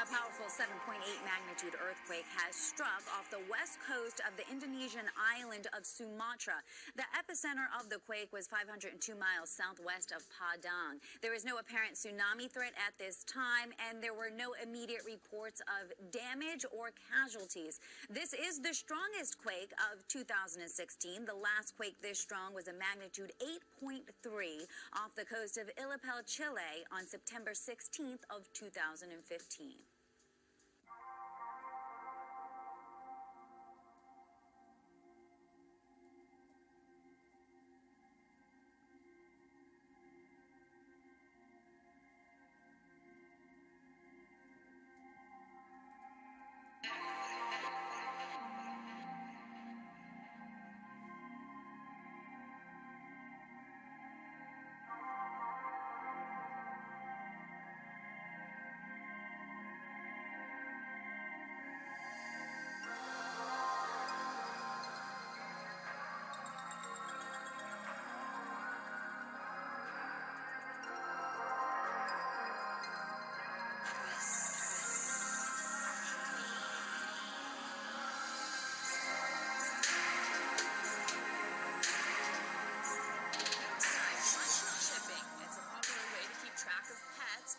powerful 7.8 magnitude earthquake has struck off the west coast of the Indonesian island of Sumatra. The epicenter of the quake was 502 miles southwest of Padang. There is no apparent tsunami threat at this time, and there were no immediate reports of damage or casualties. This is the strongest quake of 2016. The last quake this strong was a magnitude 8.3 off the coast of Illapel, Chile on September 16th of 2015.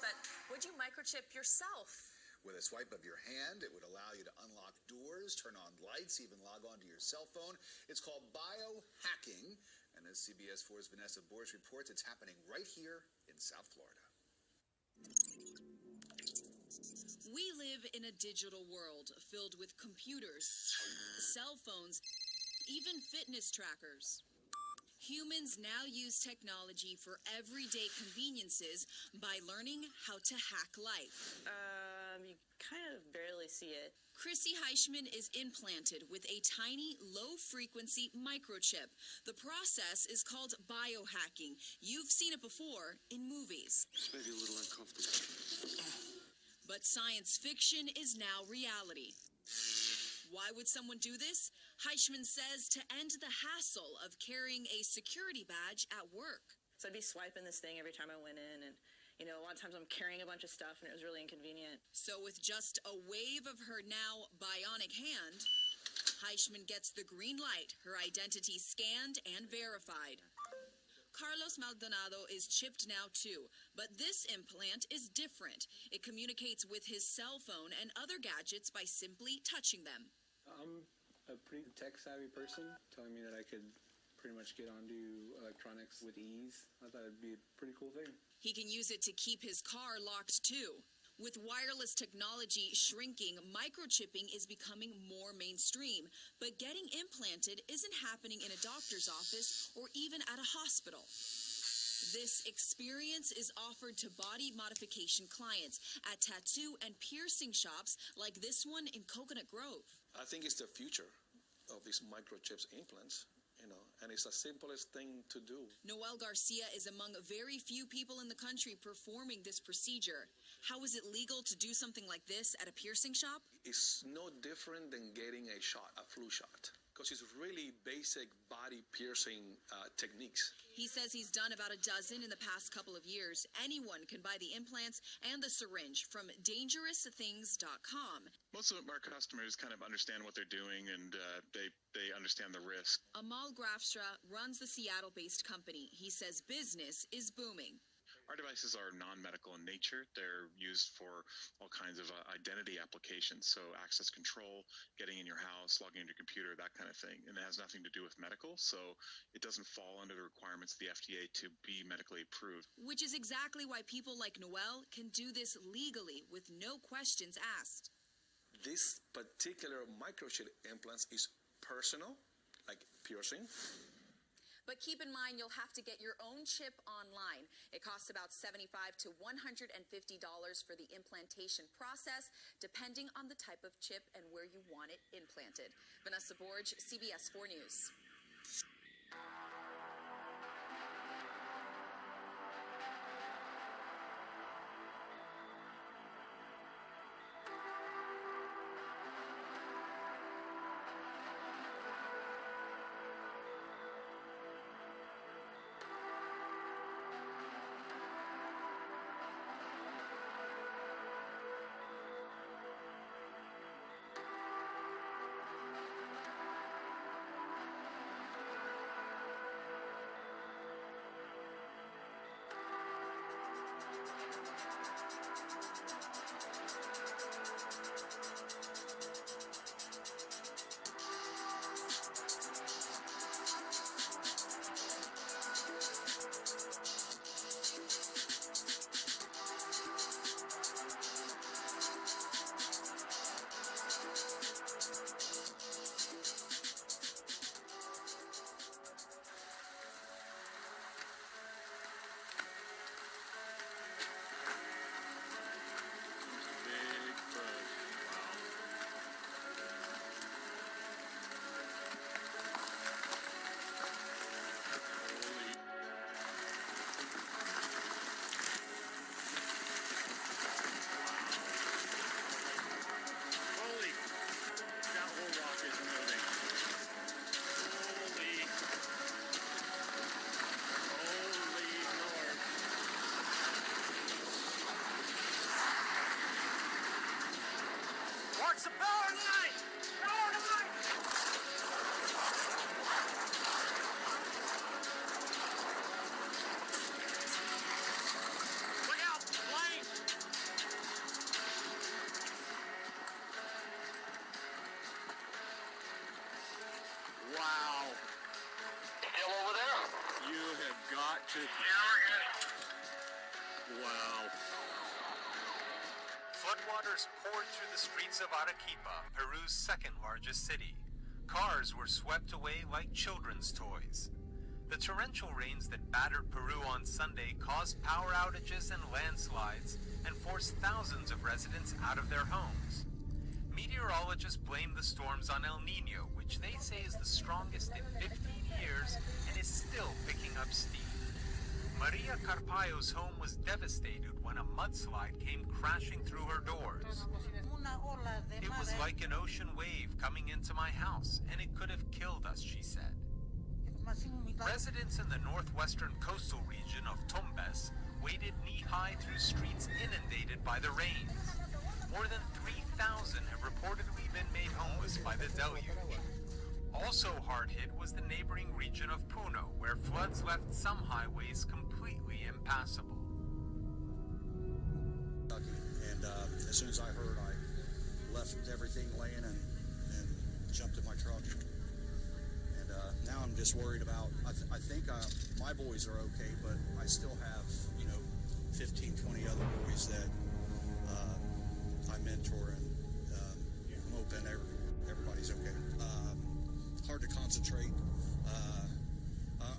But would you microchip yourself? With a swipe of your hand, it would allow you to unlock doors, turn on lights, even log on to your cell phone. It's called biohacking. And as CBS 4's Vanessa Borsch reports, it's happening right here in South Florida. We live in a digital world filled with computers, cell phones, even fitness trackers. Humans now use technology for everyday conveniences by learning how to hack life. You kind of barely see it. Chrissy Heischman is implanted with a tiny, low-frequency microchip. The process is called biohacking. You've seen it before in movies. It's maybe a little uncomfortable. But science fiction is now reality. Why would someone do this? Heischman says to end the hassle of carrying a security badge at work. So I'd be swiping this thing every time I went in, and a lot of times I'm carrying a bunch of stuff, and it was really inconvenient. So with just a wave of her now bionic hand, Heischman gets the green light, her identity scanned and verified. Carlos Maldonado is chipped now too, but this implant is different. It communicates with his cell phone and other gadgets by simply touching them. I'm a pretty tech-savvy person, telling me that I could pretty much get onto electronics with ease. I thought it'd be a pretty cool thing. He can use it to keep his car locked too. With wireless technology shrinking, microchipping is becoming more mainstream. But getting implanted isn't happening in a doctor's office or even at a hospital. This experience is offered to body modification clients at tattoo and piercing shops like this one in Coconut Grove. I think it's the future of these microchips implants. And it's the simplest thing to do. Noel Garcia is among very few people in the country performing this procedure. How is it legal to do something like this at a piercing shop? It's no different than getting a shot, a flu shot, because it's really basic body piercing techniques. He says he's done about a dozen in the past couple of years. Anyone can buy the implants and the syringe from dangerousthings.com. Most of our customers kind of understand what they're doing, and they understand the risk. Amal Grafstra runs the Seattle-based company. He says business is booming. Our devices are non-medical in nature. They're used for all kinds of identity applications, so access control, getting in your house, logging into your computer, that kind of thing. And it has nothing to do with medical, so it doesn't fall under the requirements of the FDA to be medically approved. Which is exactly why people like Noel can do this legally with no questions asked. This particular microchip implants is personal, like piercing. But keep in mind, you'll have to get your own chip online. It costs about $75 to $150 for the implantation process, depending on the type of chip and where you want it implanted. Vanessa Borsch, CBS 4 News. Wow. Floodwaters poured through the streets of Arequipa, Peru's second largest city. Cars were swept away like children's toys. The torrential rains that battered Peru on Sunday caused power outages and landslides and forced thousands of residents out of their homes. Meteorologists blame the storms on El Nino, which they say is the strongest in 15 years and is still picking up steam. Maria Carpaio's home was devastated when a mudslide came crashing through her doors. It was like an ocean wave coming into my house, and it could have killed us, she said. Residents in the northwestern coastal region of Tumbes waded knee-high through streets inundated by the rains. More than 3,000 have reportedly been made homeless by the deluge. Also hard hit was the neighboring region of Puno, where floods left some highways completely impassable. And as soon as I heard, I left everything laying and jumped in my truck. And now I'm just worried about, I think my boys are okay, but I still have, 15, 20 other boys that I mentor, and I'm hoping everybody's okay. Hard to concentrate.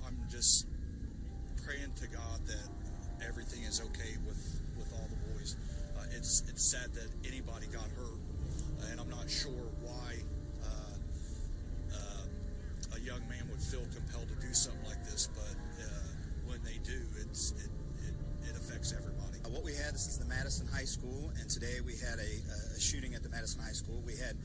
I'm just praying to God that everything is okay with all the boys. It's sad that anybody got hurt, and I'm not sure why a young man would feel compelled to do something like this, but when they do, it affects everybody. What we had, this is the Madison High School, and today we had a shooting at the Madison High School. We had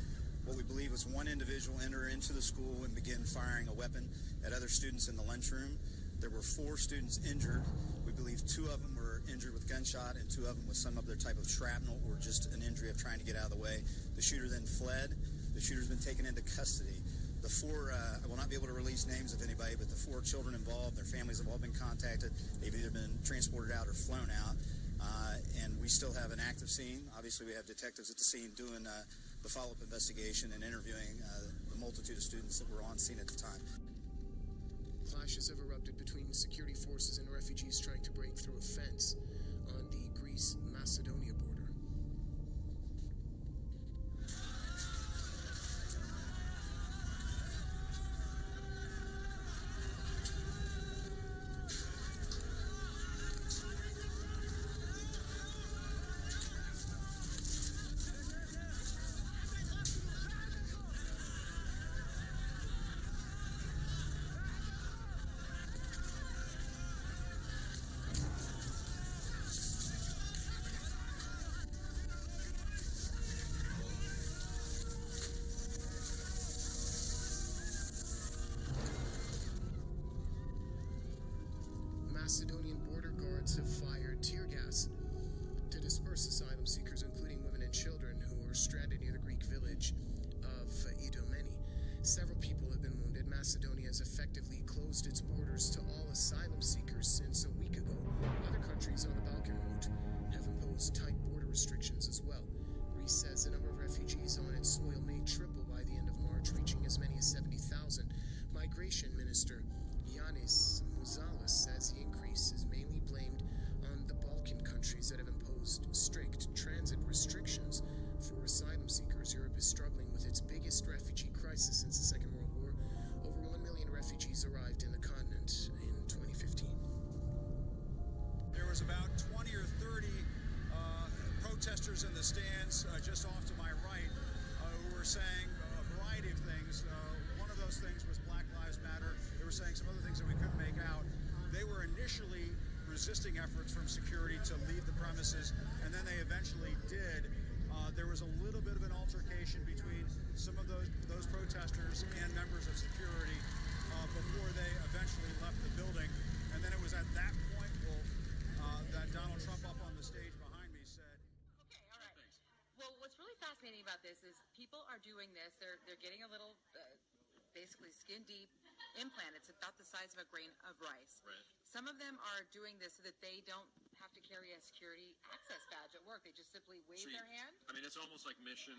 what we believe was one individual enter into the school and begin firing a weapon at other students in the lunchroom. There were 4 students injured. We believe 2 of them were injured with gunshot and 2 of them with some other type of shrapnel or just an injury of trying to get out of the way. The shooter then fled. The shooter's been taken into custody. The 4, I will not be able to release names of anybody, but the 4 children involved, their families have all been contacted. They've either been transported out or flown out. And we still have an active scene. Obviously, we have detectives at the scene doing the follow-up investigation and interviewing the multitude of students that were on scene at the time. Clashes have erupted between security forces and refugees trying to break through a fence on the Greece-Macedonia border. Macedonian border guards have fired tear gas to disperse asylum seekers, including women and children who are stranded near the Greek village of Idomeni. Several people have been wounded. Macedonia has effectively closed its borders to all asylum seekers since a week ago. Other countries on the Balkan route have imposed tight border restrictions as well. Greece says the number of refugees on its soil may triple by the end of March, reaching as many as 70,000. Migration Minister Yanis Mouzalis says the increase is mainly blamed on the Balkan countries that have imposed strict transit restrictions for asylum seekers. Europe is struggling with its biggest refugee crisis since the Second World War. Over 1 million refugees arrived in the continent in 2015. There was about 20 or 30 protesters in the stands just off to my right who were saying a variety of things. One of those things was Black Lives Matter. They were saying some other things that we couldn't make out. They were initially resisting efforts from security to leave the premises, and then they eventually did. There was a little bit of an altercation between some of those protesters and members of security before they eventually left the building. And then it was at that point, Wolf, that Donald Trump up on the stage behind me said, "Okay, all right. Well, what's really fascinating about this is people are doing this. They're getting a little, basically skin deep implant. It's about the size of a grain of rice. Right. Some of them are doing this so that they don't have to carry a security access badge at work. They just simply wave their hand. I mean, it's almost like Mission.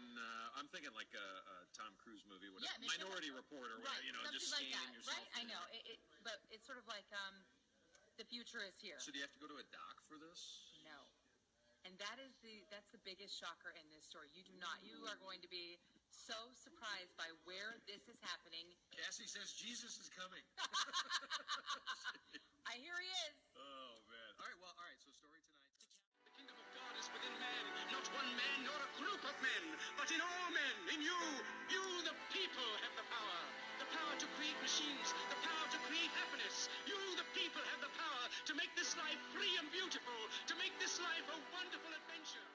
I'm thinking like a Tom Cruise movie, whatever. Yeah, Minority Report or whatever. Right, You know, just something like scanning that, yourself. right? I know. But it's sort of like The future is here. So do you have to go to a doc for this? No. And that's the biggest shocker in this story. You do not. You are going to be so surprised by where this is happening. Cassie says Jesus is coming. I hear he is. Oh, man. All right, so story tonight. The kingdom of God is within man, not one man nor a group of men, but in all men, in you. You, the people, have the power. The power to create machines, the power to create happiness. You, the people, have the power to make this life free and beautiful, to make this life a wonderful adventure.